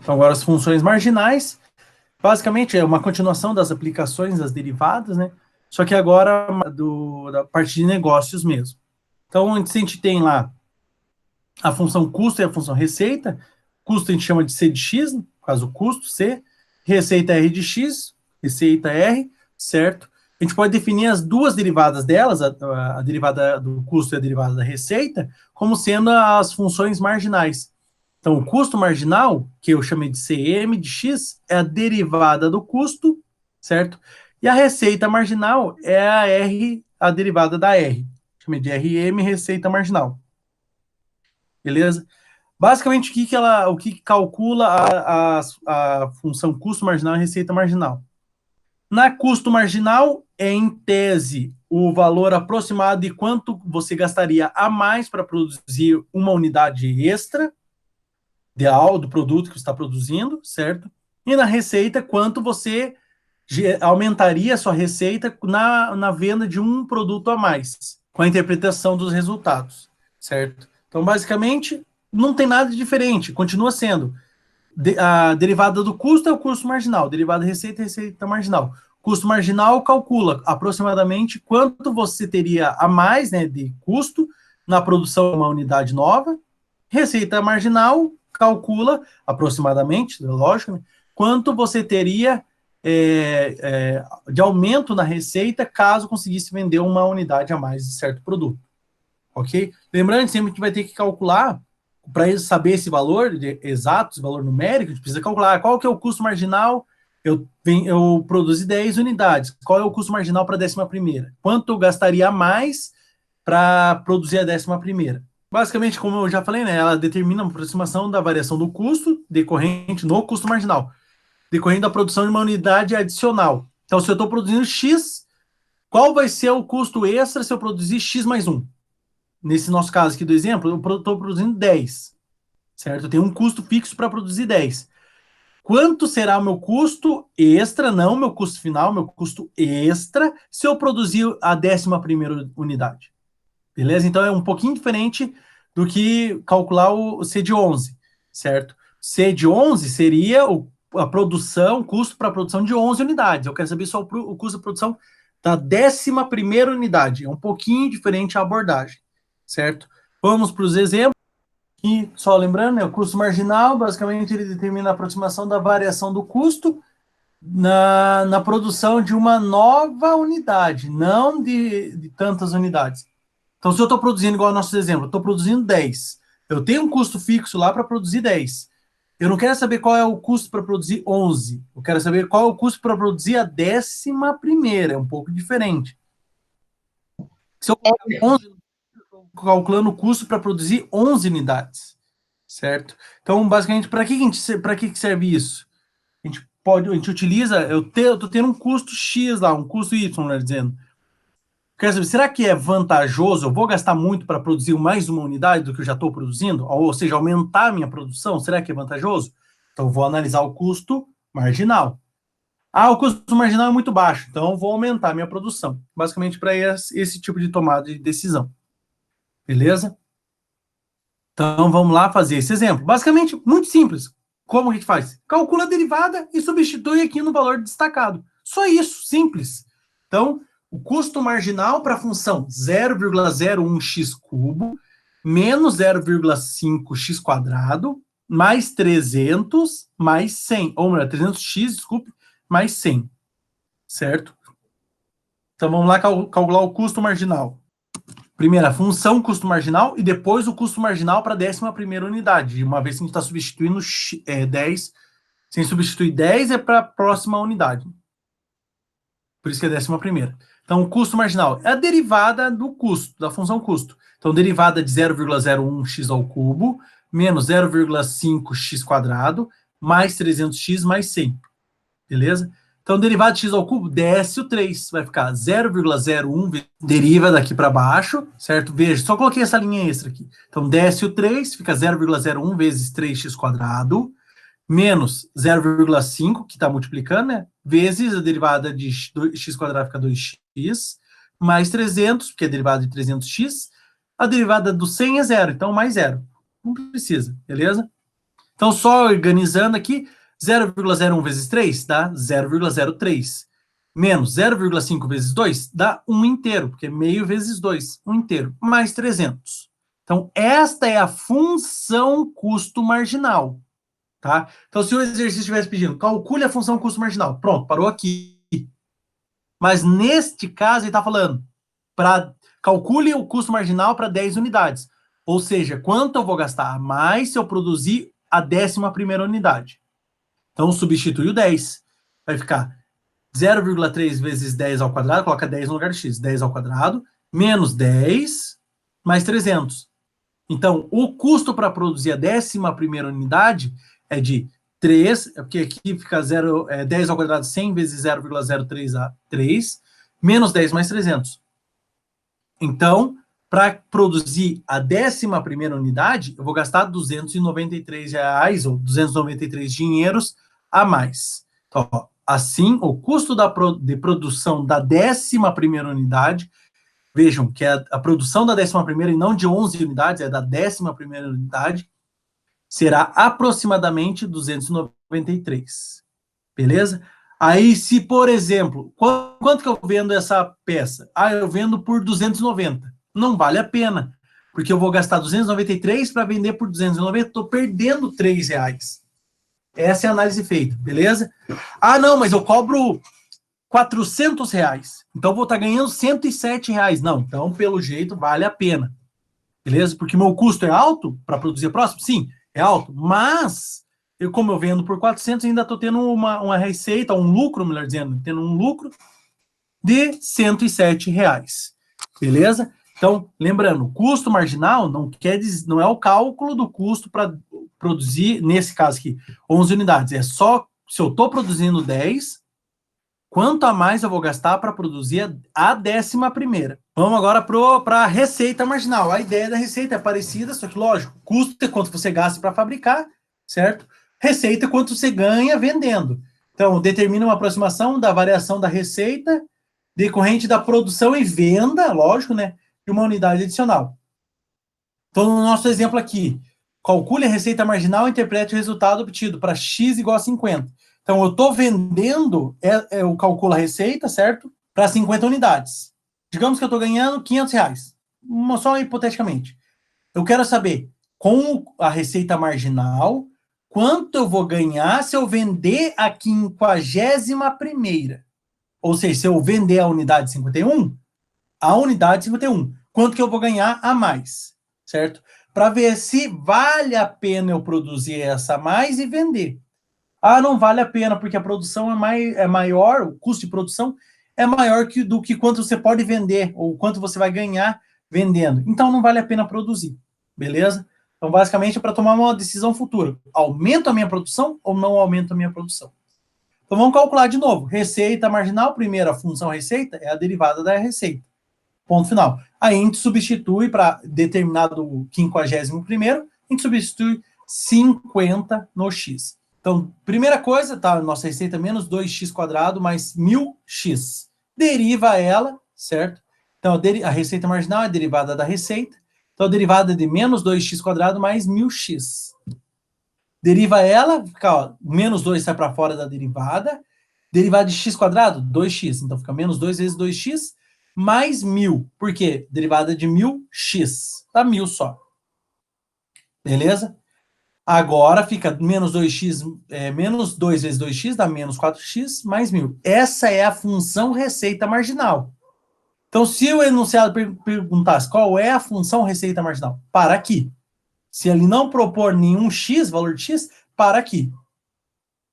Então, agora as funções marginais, basicamente é uma continuação das aplicações das derivadas, né? Só que agora da parte de negócios mesmo. Então, a gente tem lá a função custo e a função receita. Custo a gente chama de C de X, no caso o custo, C. Receita R de X, receita R, certo? A gente pode definir as duas derivadas delas, a derivada do custo e a derivada da receita, como sendo as funções marginais. Então, o custo marginal, que eu chamei de CM de X, é a derivada do custo, certo? E a receita marginal é a R, a derivada da R. Chamei de RM, receita marginal. Beleza? Basicamente, o que calcula a função custo marginal e receita marginal? Na custo marginal, é em tese o valor aproximado de quanto você gastaria a mais para produzir uma unidade extra do produto que você está produzindo, certo? E na receita, quanto você aumentaria a sua receita na venda de um produto a mais, com a interpretação dos resultados, certo? Então, basicamente, não tem nada de diferente, continua sendo. A derivada do custo é o custo marginal, derivada da receita é a receita marginal. Custo marginal calcula aproximadamente quanto você teria a mais, né, de custo na produção de uma unidade nova. Receita marginal calcula aproximadamente, lógico, né, quanto você teria de aumento na receita caso conseguisse vender uma unidade a mais de certo produto. Ok? Lembrando sempre que vai ter que calcular, para saber esse valor exato, esse valor numérico, a gente precisa calcular qual que é o custo marginal. Eu produzi 10 unidades. Qual é o custo marginal para a 11ª? Quanto eu gastaria a mais para produzir a 11ª? Basicamente, como eu já falei, né, ela determina a aproximação da variação do custo decorrente no custo marginal, decorrente da produção de uma unidade adicional. Então, se eu estou produzindo X, qual vai ser o custo extra se eu produzir X mais 1? Nesse nosso caso aqui do exemplo, eu estou produzindo 10, certo? Eu tenho um custo fixo para produzir 10. Quanto será o meu custo extra, não meu custo final, meu custo extra, se eu produzir a 11ª unidade? Beleza? Então é um pouquinho diferente do que calcular o C de 11, certo? C de 11 seria a produção, custo para a produção de 11 unidades. Eu quero saber só o custo de produção da 11ª unidade. É um pouquinho diferente a abordagem, certo? Vamos para os exemplos. E só lembrando, né, o custo marginal, basicamente, ele determina a aproximação da variação do custo na produção de uma nova unidade, não de tantas unidades. Então, se eu estou produzindo, igual ao nosso exemplo, eu estou produzindo 10. Eu tenho um custo fixo lá para produzir 10. Eu não quero saber qual é o custo para produzir 11. Eu quero saber qual é o custo para produzir a 11ª. É um pouco diferente. Se eu colocar 11, eu estou calculando o custo para produzir 11 unidades. Certo? Então, basicamente, para que serve isso? A gente utiliza, eu estou tendo um custo X lá, um custo Y, né, dizendo. Quer saber, será que é vantajoso? Eu vou gastar muito para produzir mais uma unidade do que eu já estou produzindo? Ou seja, aumentar a minha produção? Será que é vantajoso? Então, eu vou analisar o custo marginal. Ah, o custo marginal é muito baixo, então eu vou aumentar a minha produção. Basicamente, para esse tipo de tomada de decisão. Beleza? Então, vamos lá fazer esse exemplo. Basicamente, muito simples. Como a gente faz? Calcula a derivada e substitui aqui no valor destacado. Só isso, simples. Então, o custo marginal para a função 0,01x cubo menos 0,5x quadrado mais 300 mais 100. Ou melhor, 300x, desculpe, mais 100. Certo? Então, vamos lá calcular o custo marginal. Primeiro, a função custo marginal e depois o custo marginal para a 11ª unidade. Uma vez que a gente está substituindo 10, sem substituir 10 é para a próxima unidade. Por isso que é a 11ª. Então, o custo marginal é a derivada do custo, da função custo. Então, derivada de 0,01x ao cubo menos 0,5x quadrado mais 300x mais 100. Beleza? Então, derivada de x ao cubo desce o 3. Vai ficar 0,01, deriva daqui para baixo, certo? Veja, só coloquei essa linha extra aqui. Então, desce o 3, fica 0,01 vezes 3x quadrado, menos 0,5, que está multiplicando, né? Vezes a derivada de x quadrado fica 2x, mais 300, porque é a derivada de 300x. A derivada do 100 é 0, então mais 0. Não precisa, beleza? Então, só organizando aqui, 0,01 vezes 3 dá 0,03. Menos 0,5 vezes 2 dá 1 inteiro, porque meio vezes 2, 1 inteiro, mais 300. Então, esta é a função custo marginal. Tá? Então, se o exercício estivesse pedindo, calcule a função custo marginal. Pronto, parou aqui. Mas neste caso, ele está falando, calcule o custo marginal para 10 unidades. Ou seja, quanto eu vou gastar a mais se eu produzir a 11ª unidade. Então, substitui o 10. Vai ficar 0,3 vezes 10 ao quadrado, coloca 10 no lugar de x. 10 ao quadrado, menos 10, mais 300. Então, o custo para produzir a 11ª unidade é de 3, porque aqui fica 10 ao quadrado, 100 vezes 0,03 a 3, menos 10 mais 300. Então, para produzir a 11ª unidade, eu vou gastar R$ 293 ou 293 dinheiros a mais. Então, ó, assim, o custo de produção da 11ª unidade, vejam que é a produção da 11ª e não de 11 unidades, é da 11ª unidade, será aproximadamente 293. Beleza? Aí, se, por exemplo, quanto que eu vendo essa peça? Ah, eu vendo por 290. Não vale a pena, porque eu vou gastar 293 para vender por 290, estou perdendo R$ 3. Essa é a análise feita, beleza? Ah, não, mas eu cobro R$ 400. Então, eu vou estar ganhando R$ 107. Não, então, pelo jeito, vale a pena. Beleza? Porque meu custo é alto para produzir próximo? Sim, é alto. Mas, como eu vendo por 400, ainda estou tendo uma receita, um lucro, melhor dizendo, tendo um lucro de R$ 107. Beleza? Então, lembrando, custo marginal não é o cálculo do custo para produzir, nesse caso aqui, 11 unidades. É só se eu estou produzindo 10, quanto a mais eu vou gastar para produzir a 11ª. Vamos agora para a receita marginal. A ideia da receita é parecida, só que, lógico, custo é quanto você gasta para fabricar, certo? Receita é quanto você ganha vendendo. Então, determina uma aproximação da variação da receita decorrente da produção e venda, lógico, né, de uma unidade adicional. Então, no nosso exemplo aqui, calcule a receita marginal e interprete o resultado obtido para x igual a 50. Então, eu estou vendendo, eu calculo a receita, certo? Para 50 unidades. Digamos que eu estou ganhando R$ 500, só hipoteticamente. Eu quero saber, com a receita marginal, quanto eu vou ganhar se eu vender a 51ª. Ou seja, se eu vender a unidade 51, a unidade 51, quanto que eu vou ganhar a mais, certo? Para ver se vale a pena eu produzir essa a mais e vender. Ah, não vale a pena, porque a produção é maior, o custo de produção é maior do que quanto você pode vender, ou quanto você vai ganhar vendendo. Então, não vale a pena produzir, beleza? Então, basicamente, é para tomar uma decisão futura. Aumento a minha produção ou não aumento a minha produção? Então, vamos calcular de novo. Receita marginal, primeiro, a função receita é a derivada da receita. Ponto final. Aí, a gente substitui para determinado 51º, a gente substitui 50 no x. Então, primeira coisa, tá? Nossa receita é menos 2x² mais 1000x. Deriva ela, certo? Então, a receita marginal é a derivada da receita. Então, a derivada de menos 2x² mais 1000x. Deriva ela, fica, ó, menos 2 sai para fora da derivada. Derivada de x², 2x. Então, fica menos 2 vezes 2x mais 1000. Por quê? Derivada de 1000x. Dá 1000 só. Beleza? Agora fica menos 2x, menos 2 vezes 2x dá menos 4x mais 1000. Essa é a função receita marginal. Então, se o enunciado perguntasse qual é a função receita marginal, para aqui. Se ele não propor nenhum x, valor de x, para aqui.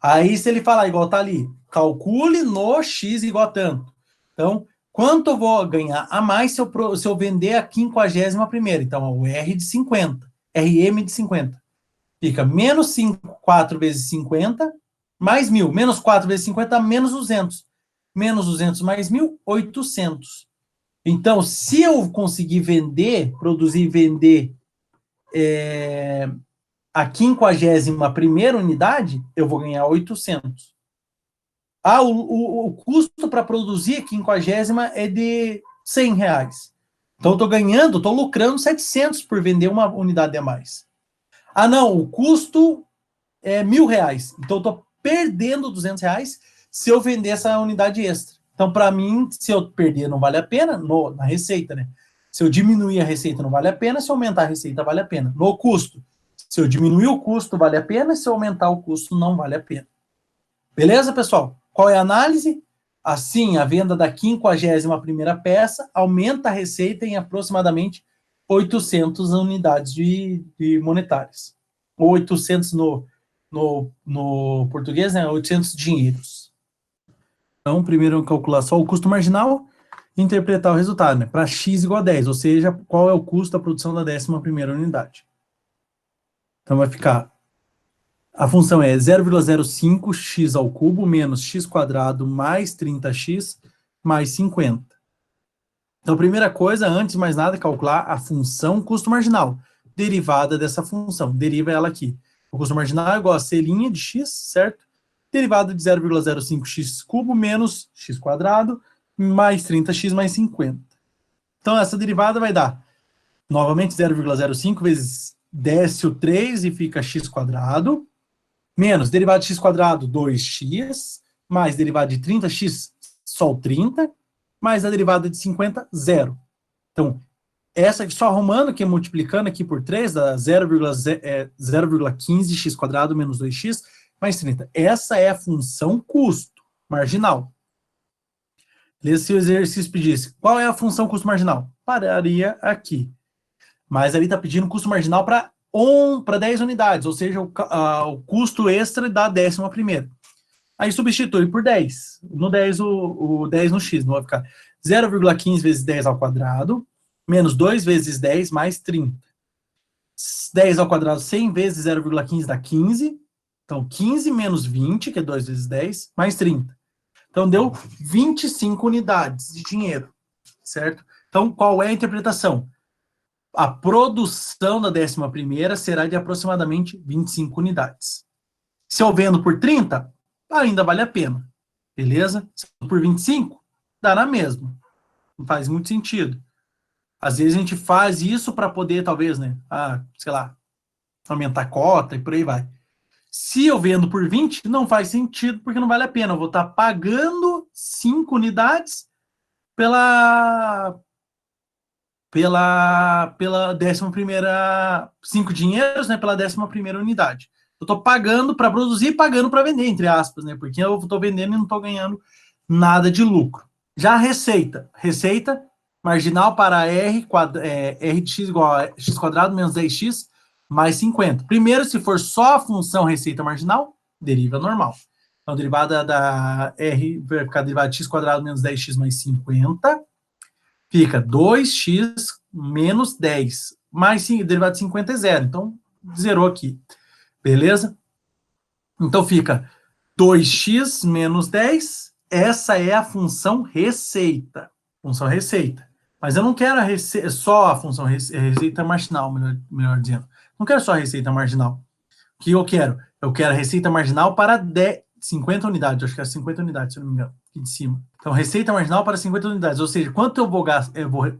Aí, se ele falar igual tá ali, calcule no x igual a tanto. Então, quanto eu vou ganhar a mais se eu vender a 51ª? Então, o R de 50, RM de 50. Fica menos 5, 4 vezes 50, mais 1000. Menos 4 vezes 50, menos 200. Menos 200 mais 1000, 800. Então, se eu conseguir produzir e vender a 51ª unidade, eu vou ganhar 800. Ah, o custo para produzir a 50ª é de R$ 100. Então, eu estou lucrando 700 por vender uma unidade a mais. Ah, não, o custo R$ 1.000. Então, eu estou perdendo R$ 200 se eu vender essa unidade extra. Então, para mim, se eu perder, não vale a pena, na receita, né? Se eu diminuir a receita, não vale a pena. Se eu aumentar a receita, vale a pena. No custo, se eu diminuir o custo, vale a pena. Se eu aumentar o custo, não vale a pena. Beleza, pessoal? Qual é a análise? Assim, a venda da 51ª peça aumenta a receita em aproximadamente 800 unidades de monetárias. Ou 800 no português, né? 800 dinheiros. Então, primeiro calcular só o custo marginal e interpretar o resultado, né? Para x igual a 10, ou seja, qual é o custo da produção da 11ª unidade. Então, vai ficar... A função é 0,05x ao cubo menos x quadrado mais 30x mais 50. Então, a primeira coisa, antes de mais nada, é calcular a função custo marginal, derivada dessa função. Deriva ela aqui. O custo marginal é igual a c' de x, certo? Derivada de 0,05x cubo menos x quadrado mais 30x mais 50. Então, essa derivada vai dar, novamente, 0,05 vezes desce o 3 e fica x quadrado, menos derivada de x quadrado, 2x, mais derivada de 30x, só o 30, mais a derivada de 50, 0. Então, essa aqui, só arrumando, que é multiplicando aqui por 3, dá 0,15x quadrado menos 2x, mais 30. Essa é a função custo marginal. Se o exercício pedisse, qual é a função custo marginal? Pararia aqui. Mas ali está pedindo custo marginal para 10 unidades, ou seja, o custo extra da 11ª. Aí substitui por 10. No 10, o 10 no x, não vai ficar 0,15 vezes 10 ao quadrado, menos 2 vezes 10 mais 30. 10 ao quadrado, 100 vezes 0,15 dá 15. Então, 15 menos 20, que é 2 vezes 10, mais 30. Então, deu 25 unidades de dinheiro, certo? Então, qual é a interpretação? A produção da 11ª será de aproximadamente 25 unidades. Se eu vendo por 30, ainda vale a pena, beleza? Se eu por 25, dá na mesma. Não faz muito sentido. Às vezes a gente faz isso para poder, talvez, né? Sei lá, aumentar a cota e por aí vai. Se eu vendo por 20, não faz sentido, porque não vale a pena. Eu vou estar pagando 5 unidades pela 11ª, 5 dinheiros, né, pela 11ª unidade. Eu estou pagando para produzir e pagando para vender, entre aspas, né, porque eu estou vendendo e não estou ganhando nada de lucro. Já a receita marginal para R de x igual a x quadrado menos 10x mais 50. Primeiro, se for só a função receita marginal, deriva normal. Então, a derivada da R vai ficar derivada de x quadrado menos 10x mais 50. Fica 2x menos 10. Mais derivada de 50 é 0. Então, zerou aqui. Beleza? Então, fica 2x menos 10. Essa é a função receita. Função receita. Mas eu não quero só a função receita marginal, melhor dizendo. Não quero só a receita marginal. O que eu quero? Eu quero a receita marginal para 50 unidades. Eu acho que é 50 unidades, se eu não me engano, aqui de cima. Então, receita marginal para 50 unidades. Ou seja, quanto eu vou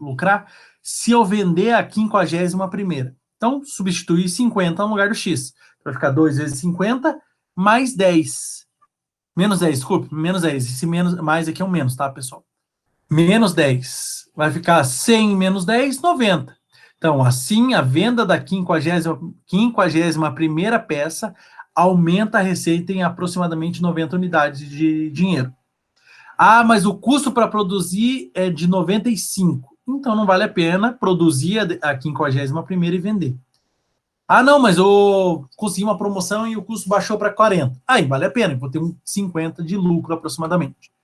lucrar se eu vender a 51ª? Então, substituir 50 no lugar do x. Vai ficar 2 vezes 50 mais 10. Menos 10, desculpe. Menos 10. Esse menos, mais aqui é um menos, tá, pessoal? Menos 10. Vai ficar 100 menos 10, 90. Então, assim, a venda da 51ª peça aumenta a receita em aproximadamente 90 unidades de dinheiro. Mas o custo para produzir é de 95. Então, não vale a pena produzir a 51ª e vender. Não, mas eu consegui uma promoção e o custo baixou para 40. Aí, vale a pena, eu vou ter 50 de lucro aproximadamente.